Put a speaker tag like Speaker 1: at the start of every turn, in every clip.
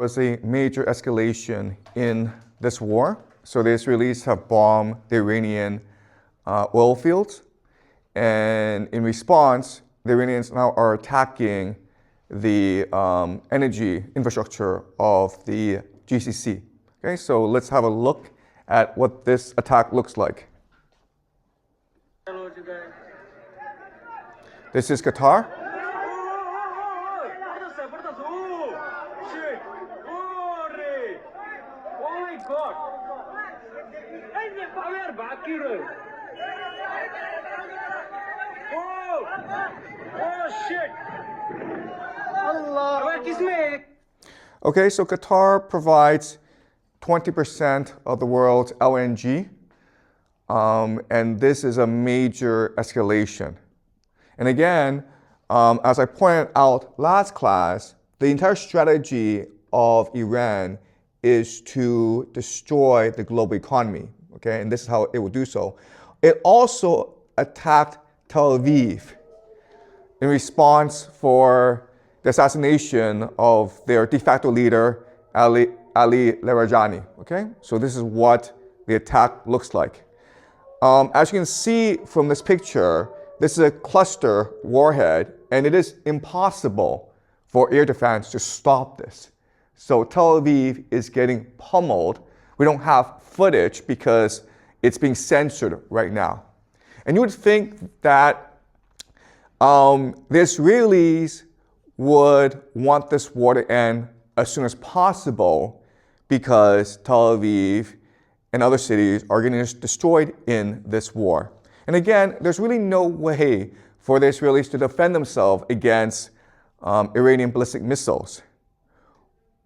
Speaker 1: Was a major escalation in this war. So the Israelis have bombed the Iranian oil fields. And in response, the Iranians now are attacking the energy infrastructure of the GCC. Okay, so let's have a look at what this attack looks like. This is Qatar. Okay, so Qatar provides 20% of the world's LNG, and this is a major escalation. And again, as I pointed out last class, the entire strategy of Iran is to destroy the global economy, okay? And this is how it will do so. It also attacked Tel Aviv in response for the assassination of their de facto leader, Ali Larijani, okay? So this is what the attack looks like. As you can see from this picture, this is a cluster warhead, and it is impossible for air defense to stop this. So Tel Aviv is getting pummeled. We don't have footage because it's being censored right now. And you would think that the Israelis would want this war to end as soon as possible because Tel Aviv and other cities are getting destroyed in this war. And again, there's really no way for the Israelis to defend themselves against Iranian ballistic missiles.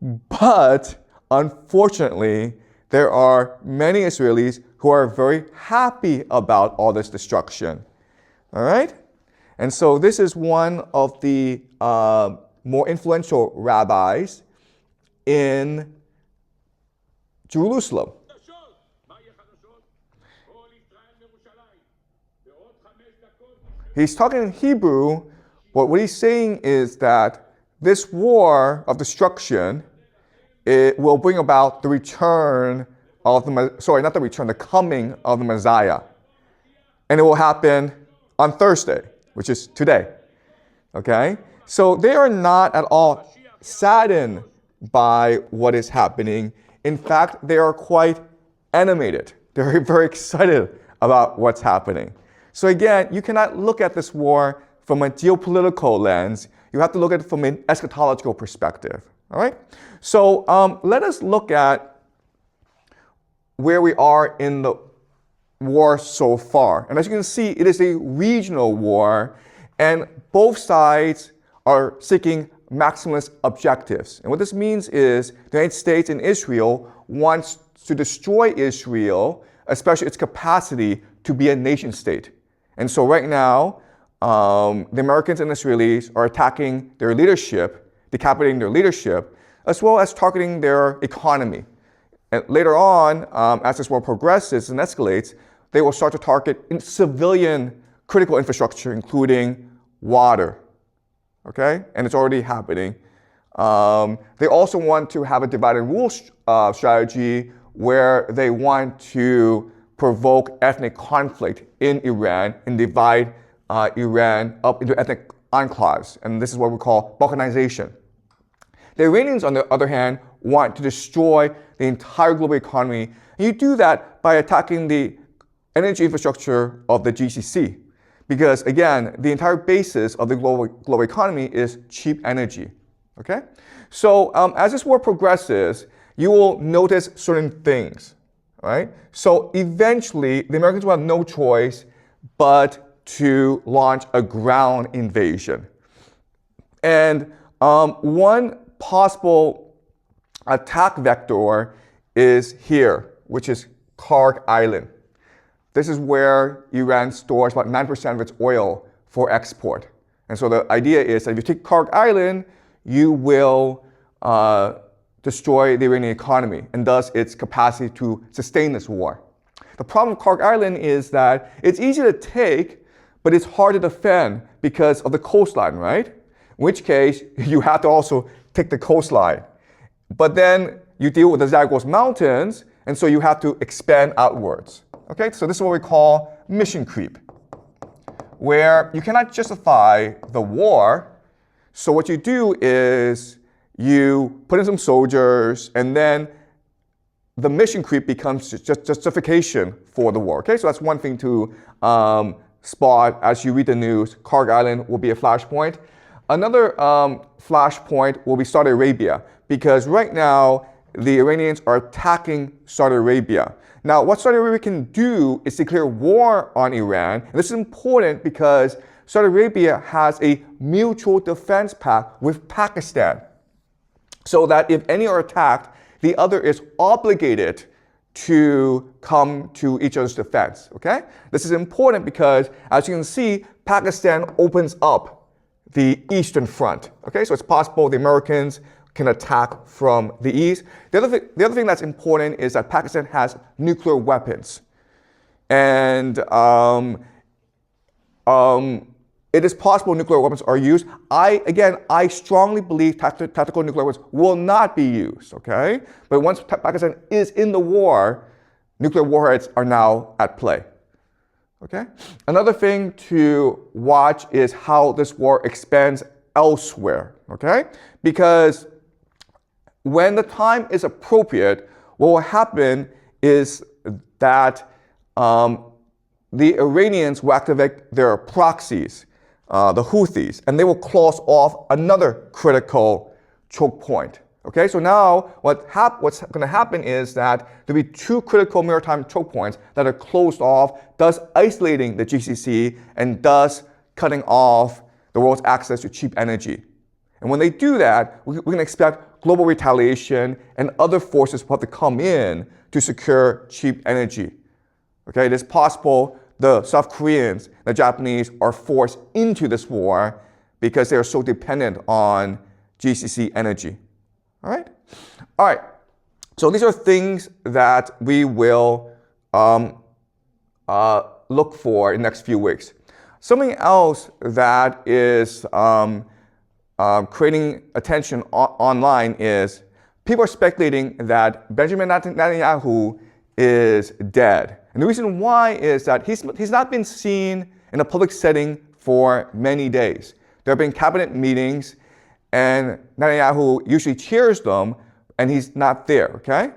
Speaker 1: But unfortunately, there are many Israelis who are very happy about all this destruction. All right? And so this is one of the more influential rabbis in Jerusalem. He's talking in Hebrew, but what he's saying is that this war of destruction, it will bring about the return of the coming of the Messiah. And it will happen on Thursday, which is today. Okay? So they are not at all saddened by what is happening. In fact, they are quite animated. They're very excited about what's happening. So again, you cannot look at this war from a geopolitical lens. You have to look at it from an eschatological perspective. All right? So let us look at where we are in the war so far. And as you can see, it is a regional war, and both sides are seeking maximalist objectives. And what this means is the United States and Israel wants to destroy Israel, especially its capacity to be a nation state. And so right now, the Americans and Israelis are attacking their leadership, decapitating their leadership, as well as targeting their economy. And later on, as this war progresses and escalates, they will start to target civilian critical infrastructure, including water. Okay? And it's already happening. They also want to have a divide and rule strategy where they want to provoke ethnic conflict in Iran and divide Iran up into ethnic enclaves. And this is what we call balkanization. The Iranians, on the other hand, want to destroy the entire global economy. And you do that by attacking the energy infrastructure of the GCC. Because again, the entire basis of the global economy is cheap energy. Okay? So as this war progresses, you will notice certain things. Right? So eventually, the Americans will have no choice but to launch a ground invasion. And one possible attack vector is here, which is Karg Island. This is where Iran stores about 9% of its oil for export. And so the idea is that if you take Karg Island, you will destroy the Iranian economy and thus its capacity to sustain this war. The problem with Karg Island is that it's easy to take, but it's hard to defend because of the coastline, right? In which case, you have to also take the coastline. but then you deal with the Zagros Mountains, and so you have to expand outwards. Okay, so this is what we call mission creep, where you cannot justify the war. So what you do is you put in some soldiers, and then the mission creep becomes just justification for the war. Okay, so that's one thing to spot as you read the news. Karg Island will be a flashpoint. Another flashpoint will be Saudi Arabia, because right now the Iranians are attacking Saudi Arabia. Now, what Saudi Arabia can do is declare war on Iran. And this is important because Saudi Arabia has a mutual defense pact with Pakistan, so that if any are attacked, the other is obligated to come to each other's defense. Okay? This is important because, as you can see, Pakistan opens up the Eastern Front. Okay? So it's possible the Americans can attack from the east. The other thing that's important is that Pakistan has nuclear weapons. And it is possible nuclear weapons are used. I strongly believe tactical nuclear weapons will not be used, okay? But once Pakistan is in the war, nuclear warheads are now at play, okay? Another thing to watch is how this war expands elsewhere, okay? Because when the time is appropriate, what will happen is that the Iranians will activate their proxies, the Houthis, and they will close off another critical choke point. Okay, so now what's going to happen is that there'll be two critical maritime choke points that are closed off, thus isolating the GCC and thus cutting off the world's access to cheap energy. And when they do that, we can expect global retaliation and other forces will have to come in to secure cheap energy. Okay, it is possible the South Koreans, the Japanese are forced into this war because they are so dependent on GCC energy. All right? All right. So these are things that we will look for in the next few weeks. Something else that is creating attention online is people are speculating that Benjamin Netanyahu is dead. And the reason why is that he's not been seen in a public setting for many days. There have been cabinet meetings, and Netanyahu usually chairs them, and he's not there, okay?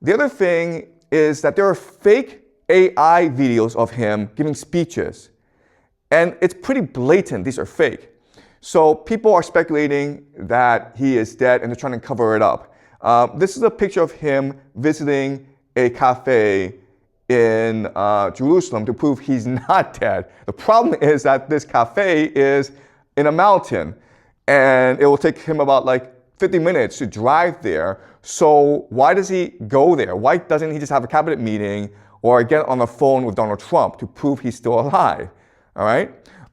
Speaker 1: The other thing is that there are fake AI videos of him giving speeches, and it's pretty blatant these are fake. So people are speculating that he is dead, and they're trying to cover it up. This is a picture of him visiting a cafe in Jerusalem to prove he's not dead. The problem is that this cafe is in a mountain, and it will take him about like 50 minutes to drive there. So why does he go there? Why doesn't he just have a cabinet meeting or get on the phone with Donald Trump to prove he's still alive? All right?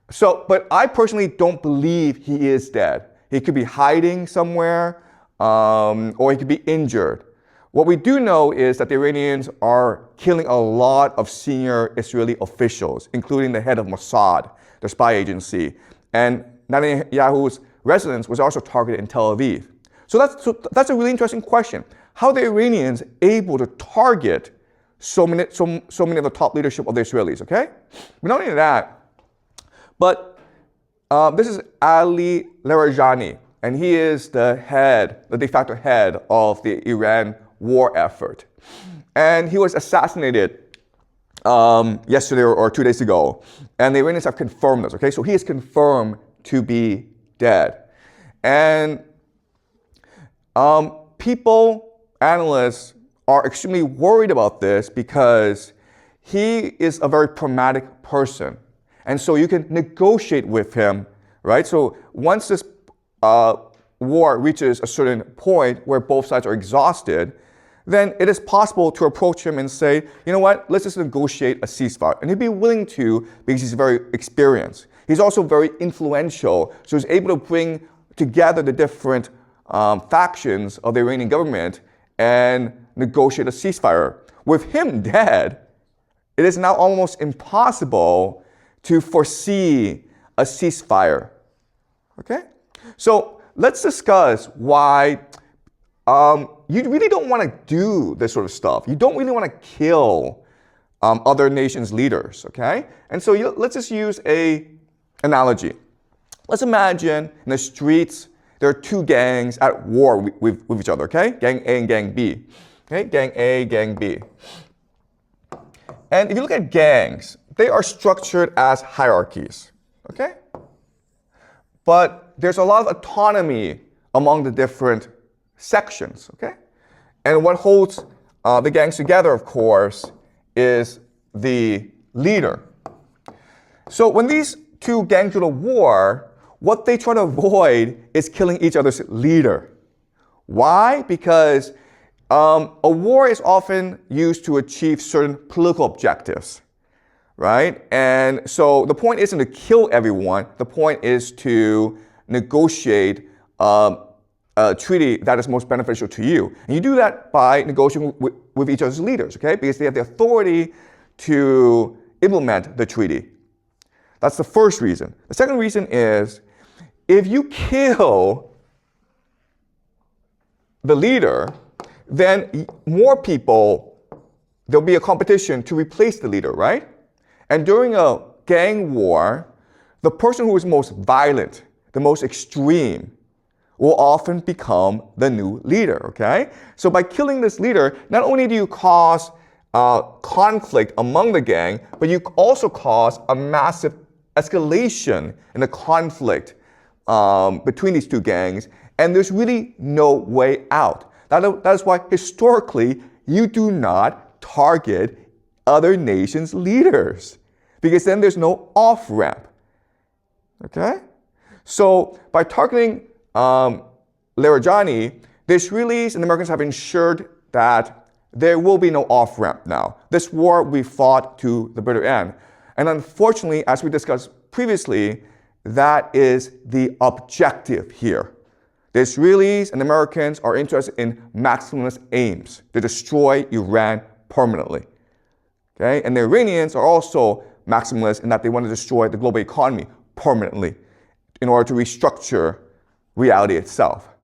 Speaker 1: So, but I personally don't believe he is dead. He could be hiding somewhere, or he could be injured. What we do know is that the Iranians are killing a lot of senior Israeli officials, including the head of Mossad, the spy agency. And Netanyahu's residence was also targeted in Tel Aviv. So that's a really interesting question. How are the Iranians able to target so many of the top leadership of the Israelis, okay? But not only that, but this is Ali Larijani, and he is the de facto head of the Iran war effort. And he was assassinated yesterday or 2 days ago. And the Iranians have confirmed this, okay? So he is confirmed to be dead. And analysts are extremely worried about this because he is a very pragmatic person. And so you can negotiate with him, right? So once this war reaches a certain point where both sides are exhausted, then it is possible to approach him and say, you know what, let's just negotiate a ceasefire. And he'd be willing to because he's very experienced. He's also very influential, so he's able to bring together the different factions of the Iranian government and negotiate a ceasefire. With him dead, it is now almost impossible to foresee a ceasefire. Okay? So let's discuss why you really don't want to do this sort of stuff. You don't really want to kill other nations' leaders, okay? And so let's just use an analogy. Let's imagine in the streets, there are two gangs at war with each other, okay? Gang A and Gang B. Okay, Gang A, Gang B. And if you look at gangs, they are structured as hierarchies, okay? But there's a lot of autonomy among the different sections, okay? And what holds the gangs together, of course, is the leader. So when these two gangs go to war, what they try to avoid is killing each other's leader. Why? Because a war is often used to achieve certain political objectives, right? And so the point isn't to kill everyone. The point is to negotiate a treaty that is most beneficial to you. And you do that by negotiating with each other's leaders, okay? Because they have the authority to implement the treaty. That's the first reason. The second reason is if you kill the leader, then more people, there'll be a competition to replace the leader, right? And during a gang war, the person who is most violent, the most extreme, will often become the new leader, okay? So by killing this leader, not only do you cause conflict among the gang, but you also cause a massive escalation in the conflict between these two gangs, and there's really no way out. That is why historically you do not target other nations' leaders, because then there's no off-ramp. Okay? So by targeting Larijani, the Israelis and the Americans have ensured that there will be no off-ramp now. This war we fought to the bitter end. And unfortunately, as we discussed previously, that is the objective here. The Israelis and the Americans are interested in maximalist aims to destroy Iran permanently. Okay? And the Iranians are also maximalists in that they want to destroy the global economy permanently in order to restructure reality itself.